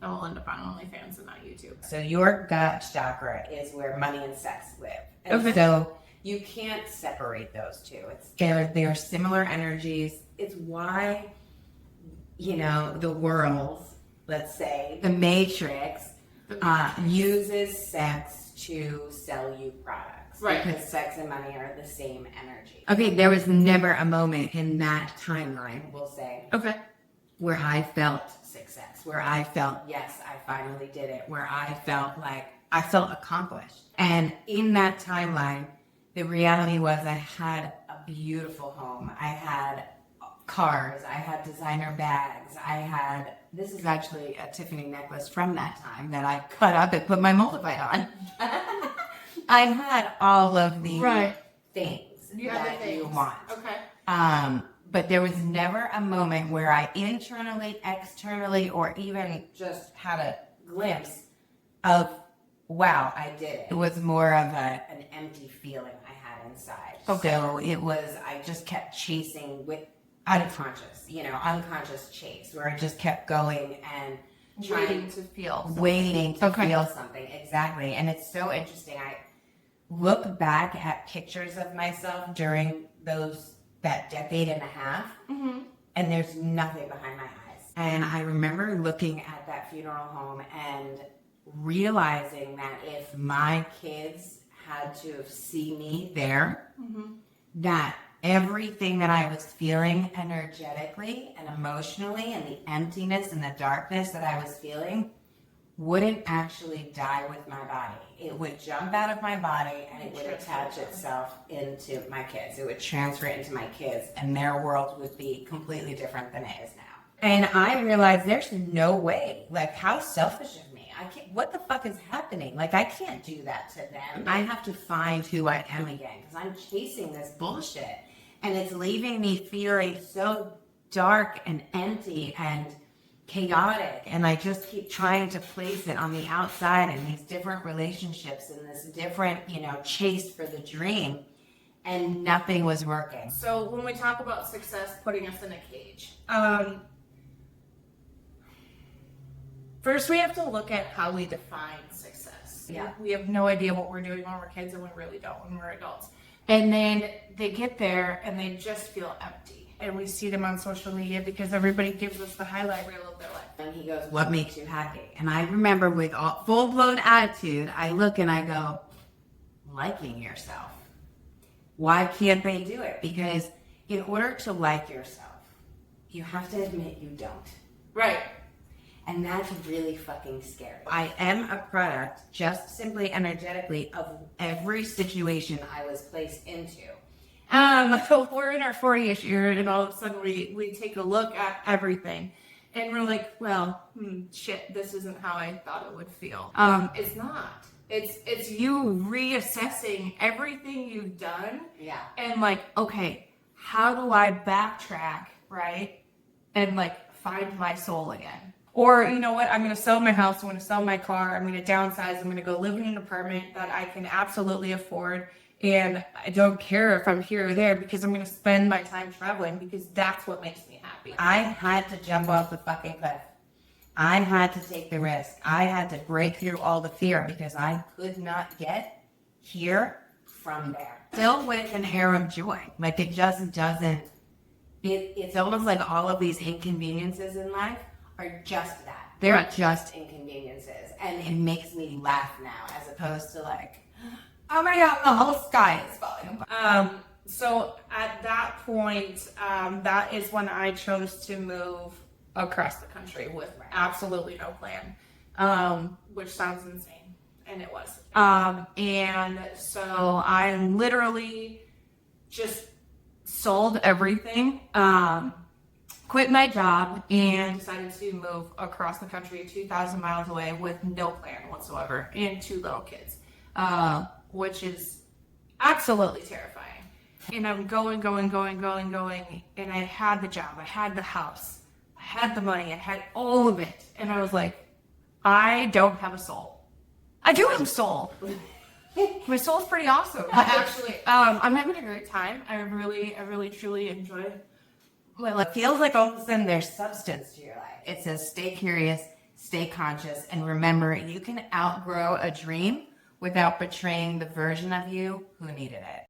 I'll end up on OnlyFans and not YouTube. So your gut chakra is where money and sex live. And Okay. so you can't separate those two. They're similar energies. It's why, the world, let's say, the Matrix, uses sex to sell you products. Right. Because sex and money are the same energy. Okay, there was never a moment in that timeline, We'll say, Okay. where I felt, success. where I felt, Yes, I finally did it. where I felt like I felt accomplished. And in that timeline, the reality was I had A beautiful home. I had cars. I had designer bags. this is actually a Tiffany necklace from that time that I cut up and put my multiply on. I had all of the things You had the that you things. want. Okay. but there was never a moment where I internally, externally, or even Just had a glimpse of, wow, I did it. it was more of An empty feeling I had inside. so it was I just kept chasing with unconscious chase, where I just kept going and Waiting to feel. waiting to Okay. feel feel something. Exactly. And it's so interesting. I look back at pictures of myself during that decade and a half, Mm-hmm. and there's nothing behind my eyes. and I remember looking At that funeral home and realizing that if my kids had to see me there, Mm-hmm. that everything that I was feeling energetically and emotionally, and the emptiness and the darkness that I was feeling wouldn't actually die with my body. It would jump out of my body and it would attach itself into my kids. It would transfer into my kids, and their world would be completely different than it is now. And I realized there's no way. Like, how selfish of me. What the fuck is happening? Like, I can't do that to them. I have to find who I am again, because I'm chasing this bullshit. And it's leaving me feeling so dark and empty and chaotic, and I just keep trying to place it on the outside in these different relationships and this different, chase for the dream, and nothing was working. So when we talk about success putting us in a cage, first we have to look at how we define success. Yeah. We have no idea what we're doing when we're kids, and we really don't when we're adults. And then they get there and they just feel empty. And we see them on social media because everybody gives us the highlight reel of their life. And he goes, "What makes you happy?" and I remember with all full-blown attitude, I look and I go, Liking yourself. Why can't they do it? Because in order to like yourself, you have to admit you don't. Right. And that's really fucking scary. I am a product, just simply energetically, of every situation I was placed into. So we're in our 40-ish year, and all of a sudden we take a look at everything, and we're like, well, shit, this isn't how I thought it would feel. It's not. It's you reassessing everything you've done, Yeah. and like, okay, how do I backtrack, right, and like find my soul again? Or, you know what, I'm going to sell my house, I'm going to sell my car, I'm going to downsize, I'm going to go live in an apartment that I can absolutely afford, and I don't care if I'm here or there because I'm going to spend my time traveling because that's what makes me happy. I had to jump off the fucking cliff. I had to take the risk. I had to break through all the fear because I could not get here from there. still with an air of joy. Like it just doesn't. It's almost like all of these inconveniences in life are just that. They're just. Inconveniences. And it makes me laugh now as opposed to like, oh my God, the whole sky is falling apart. So at that point, that is when I chose to move across the country with absolutely no plan, which sounds insane, and it was. And so I literally just sold everything, quit my job, and decided to move across the country 2,000 miles away with no plan whatsoever and 2 little kids, which is absolutely terrifying. And I'm going, and I had the job, I had the house, I had the money, I had all of it, and I was like, I don't have a soul. I do have a soul. My soul's pretty awesome. Actually, I'm having a great time. I really, truly enjoy it. Well, it feels like all of a sudden there's substance to your life. It says stay curious, stay conscious, and remember, you can outgrow a dream without betraying the version of you who needed it.